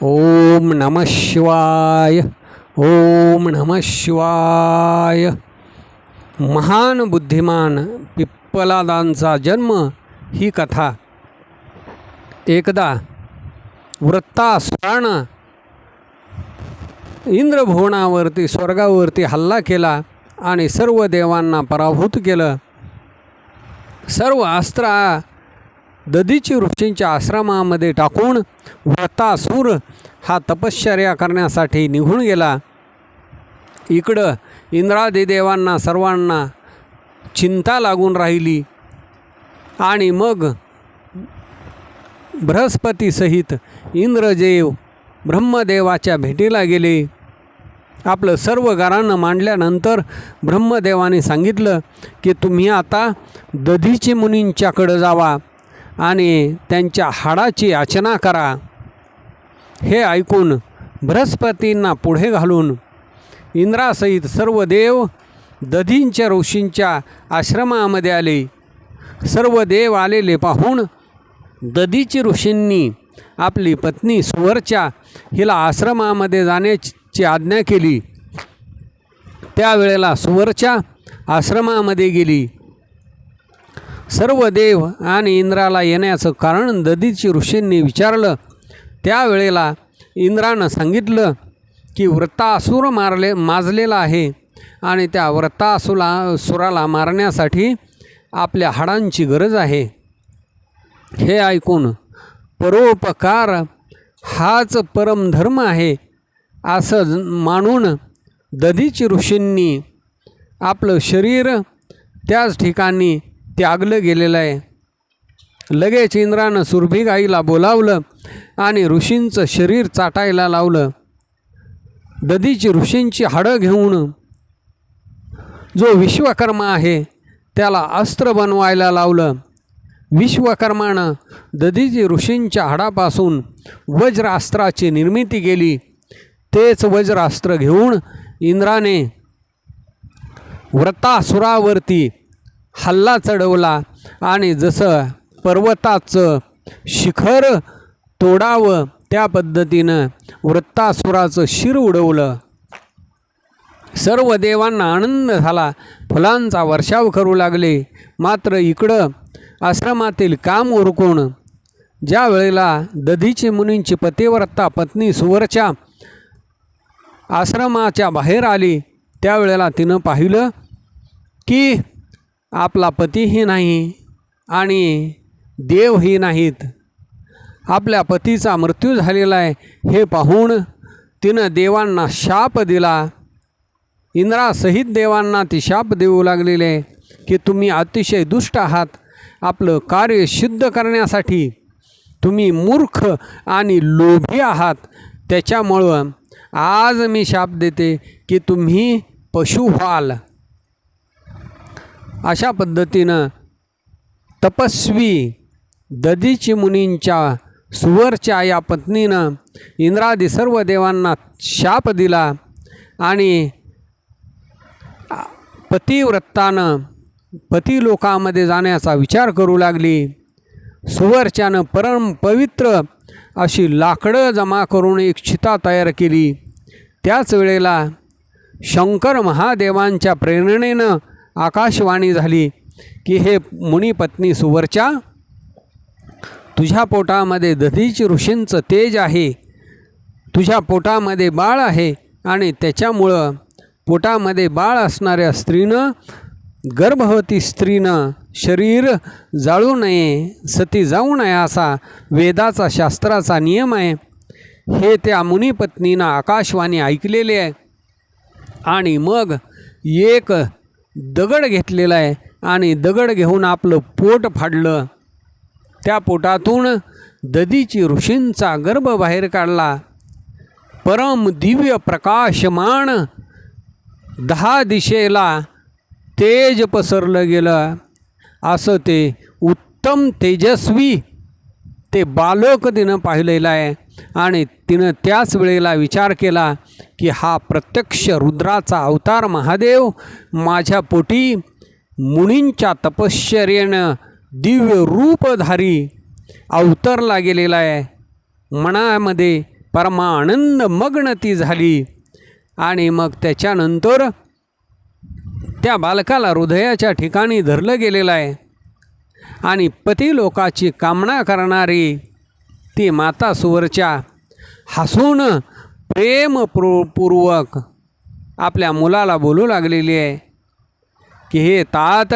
ओम नमः शिवाय. ओम नमः शिवाय. महान बुद्धिमान पिप्पलादांचा जन्म ही कथा. एकदा वृत्तासुरानं इंद्रभुवनावरती स्वर्गावरती हल्ला केला आणि सर्व देवांना पराभूत केलं. सर्व अस्त्र दधीची ऋषींच्या आश्रमामध्ये टाकून वृत्तासुर हा तपश्चर्या करण्यासाठी निघून गेला. इकडं इंद्रादी देवांना सर्वांना चिंता लागून राहिली आणि मग बृहस्पतीसहित इंद्रदेव ब्रह्मदेवाच्या भेटीला गेले. आपलं सर्व गारानं मांडल्यानंतर ब्रह्मदेवाने सांगितलं की तुम्ही आता दधीची मुनींच्याकडं जावा आणि त्यांच्या हाडाची याचना करा. हे ऐकून बृहस्पतींना पुढे घालून इंद्रासहित सर्व देव दधींच्या ऋषींच्या आश्रमामध्ये आले. सर्व देव आलेले पाहून दधीची ऋषींनी आपली पत्नी सुवर्चा हिला आश्रमामध्ये जाण्याची आज्ञा केली. त्यावेळेला सुवर्चा आश्रमामध्ये गेली. सर्व देव आणि इंद्राला येण्याचं कारण दधीची ऋषींनी विचारलं. त्यावेळेला इंद्रानं सांगितलं की वृत्तासुर माजलेला आहे आणि त्या वृत्तासुराला मारण्यासाठी आपल्या हाडांची गरज आहे. हे ऐकून परोपकार हाच परमधर्म आहे असं मानून दधीची ऋषींनी आपलं शरीर त्याच ठिकाणी त्यागलं गेलेलं आहे. लगेच इंद्रानं सुरभिगाईला बोलावलं आणि ऋषींचं शरीर चाटायला लावलं. दधीची ऋषींची हाडं घेऊन जो विश्वकर्मा आहे त्याला अस्त्र बनवायला लावलं. विश्वकर्मानं दधीची ऋषींच्या हाडापासून वज्रास्त्राची निर्मिती केली. तेच वज्रास्त्र घेऊन इंद्राने वृत्तासुरावरती हल्ला चढवला आणि जसं पर्वताचं शिखर तोडावं त्या पद्धतीनं वृत्तासुराचं शिर उडवलं. सर्व देवांना आनंद झाला. फुलांचा वर्षाव करू लागले. मात्र इकडं आश्रमातील काम उरकून ज्या वेळेला दधीची मुनींची पतिव्रता पत्नी सुवर्चा आश्रमाच्या बाहेर आली त्यावेळेला तिनं पाहिलं की आपला पतीही नाही आणि देवही नाहीत. आपल्या पतीचा मृत्यू झालेला आहे हे पाहून तिनं देवांना शाप दिला. इंद्रासहित देवांना ती शाप देऊ लागलेले की तुम्ही अतिशय दुष्ट आहात. आपलं कार्य सिद्ध करण्यासाठी तुम्ही मूर्ख आणि लोभी आहात. त्याच्यामुळं आज मी शाप देते की तुम्ही पशु व्हाल. अशा पद्धतीनं तपस्वी दधीची मुनींच्या सुवर्च्या या पत्नीनं इंद्रादी सर्व देवांना शाप दिला आणि पतिव्रतानं पतिलोकामध्ये जाण्याचा विचार करू लागली. सुवर्च्यानं परम पवित्र अशी लाकडं जमा करून एक चिता तयार केली. त्याच वेळेला शंकर महादेवांच्या प्रेरणेनं आकाशवाणी झाली की हे मुनिपत्नी सुवर्चा, तुझ्या पोटामध्ये दधीची ऋषींचं तेज आहे. तुझ्या पोटामध्ये बाळ आहे आणि त्याच्यामुळं पोटामध्ये बाळ असणाऱ्या स्त्रीनं गर्भवती स्त्रीनं शरीर जाळू नये, सती जाऊ नये असा वेदाचा शास्त्राचा नियम आहे. हे त्या मुनिपत्नीनं आकाशवाणी ऐकलेले आहे आणि मग एक दगड घेतलेला आहे आणि दगड घेऊन आपलं पोट फाडलं. त्या पोटातून दधीची ऋषींचा गर्भ बाहेर काढला. परम दिव्य प्रकाशमान 10 दिशेला तेज पसरलं गेलं. असं ते उत्तम तेजस्वी ते बालक तिनं पाहिलेलं आहे आणि तिनं त्याच वेळेला विचार केला की हा प्रत्यक्ष रुद्राचा अवतार महादेव माझ्या पोटी मुनींच्या तपश्चर्येनं दिव्य रूपधारी अवतरला गेलेला आहे. मनामध्ये परमानंद मग्न ती झाली. आणि मग त्याच्यानंतर त्या बालकाला हृदयाच्या ठिकाणी धरलं गेलेलं आहे. आणि पती लोकाची कामना करणारी ती माता सुवरच्या हसून प्रेमपूर्वक आपल्या मुलाला बोलू लागलेली आहे की हे तात,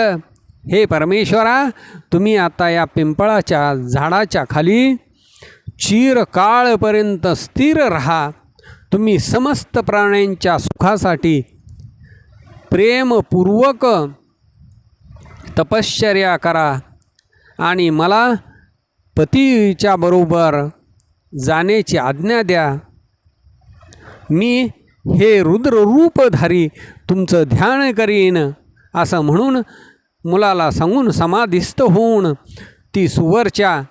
हे परमेश्वरा, तुम्ही आता या पिंपळाच्या झाडाच्या खाली चिरकाळपर्यंत स्थिर राहा. तुम्ही समस्त प्राण्यांच्या सुखासाठी प्रेमपूर्वक तपश्चर्या करा आणि मला पतीच्या बरोबर जाण्याची आज्ञा द्या. मी हे रुद्ररूपधारी तुमचं ध्यान करीन. असं म्हणून मुलाला सांगून समाधिस्थ होऊन ती सुवरच्या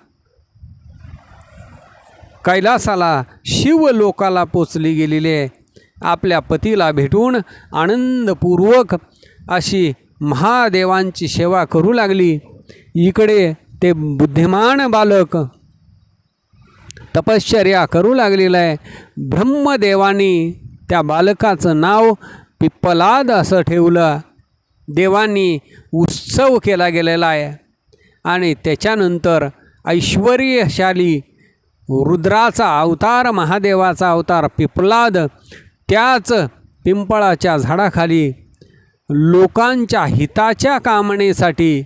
कैलासाला शिवलोकाला पोचली गेलेली आहे. आपल्या पतीला भेटून आनंदपूर्वक अशी महादेवांची सेवा करू लागली. इकडे ते बुद्धिमान बालक तपश्चर्या करू लागलेलं आहे. ब्रह्मदेवानी त्या बालकाचं नाव पिप्पलाद असं ठेवलं. देवांनी उत्सव केला गेलेला आहे. आणि त्याच्यानंतर ऐश्वर्यशाली रुद्राचा अवतार, महादेवाचा अवतार पिप्पलाद त्याच पिंपळाच्या झाडाखाली लोकांच्या हिताच्या कामनेसाठी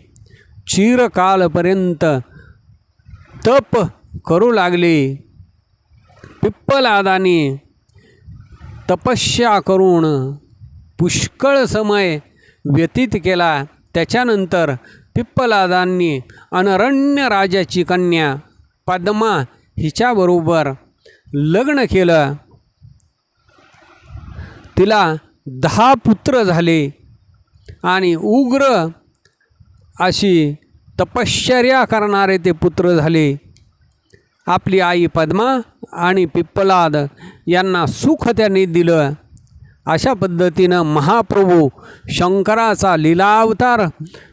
चिरकालपर्यंत तप करू लागले. पिप्पलादाने तपस्या करून पुष्कळ समय व्यतीत केला. त्याच्यानंतर पिप्पलादांनी अनरण्य राजाची कन्या पद्मा हिच्याबरोबर लग्न केलं. तिला 10 पुत्र झाले आणि उग्र अशी तपश्चर्या करणारे ते पुत्र झाले. आपली आई पद्मा आणि पिप्पलाद यांना सुख त्यांनी दिलं. अशा पद्धतीनं महाप्रभू शंकराचा लीलावतार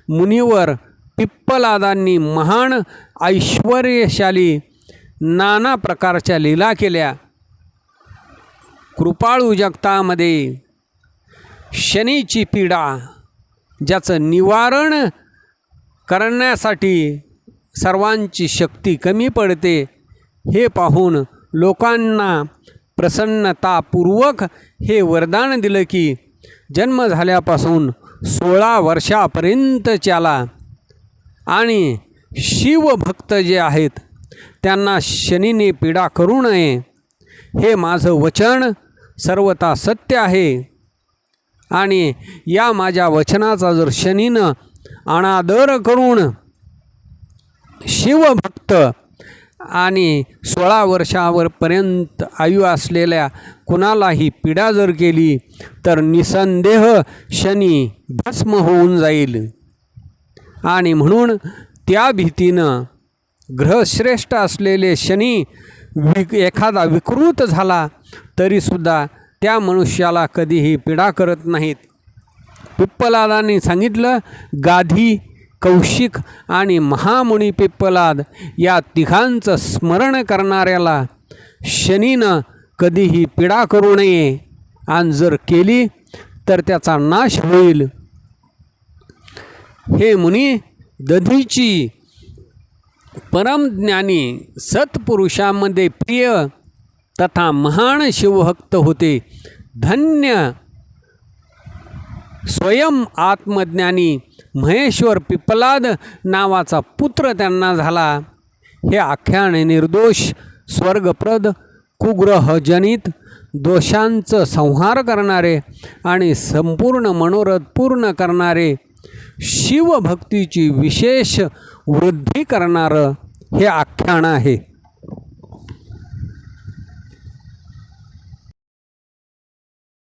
मुनीवर पिप्पलादांनी महान ऐश्वर्यशाली नाना प्रकारच्या लीला केल्या. कृपाळू जगतामध्ये शनीची पीडा ज्याचं निवारण करण्यासाठी सर्वांची शक्ती कमी पडते हे पाहून लोकांना प्रसन्नतापूर्वक हे वरदान दिलं की जन्म झाल्यापासून 16 वर्षापर्यंतच्याला आणि शिवभक्त जे आहेत त्यांना शनीने पीडा करू नये. हे माझं वचन सर्वथा सत्य आहे. आणि या माझ्या वचनाचा जर शनीनं अनादर करून शिवभक्त आणि 16 वर्षावरपर्यंत आयु असलेल्या कुणालाही पीडा जर केली तर निसंदेह शनी भस्म होऊन जाईल. आणि म्हणून त्या भीतीनं ग्रहश्रेष्ठ असलेले शनी एखादा विकृत झाला तरीसुद्धा त्या मनुष्याला कधीही पीडा करत नाहीत. पिप्पलादांनी सांगितलं, गाधी, कौशिक आणि महामुनी पिप्पलाद या तिघांचं स्मरण करणाऱ्याला शनीनं कधीही पीडा करू नये आणि जर केली तर त्याचा नाश होईल. हे मुनी, दधीची परमज्ञानी सत्पुरुषांमध्ये प्रिय तथा महान शिवभक्त होते. धन्य स्वयं आत्मज्ञानी महेश्वर पिप्पलाद नावाचा पुत्र त्यांना झाला. हे आख्यान निर्दोष, स्वर्गप्रद, कुग्रहजनित दोषांचं संहार करणारे आणि संपूर्ण मनोरथ पूर्ण करणारे, शिवभक्तीची विशेष वृद्धी करणारं हे आख्यान आहे.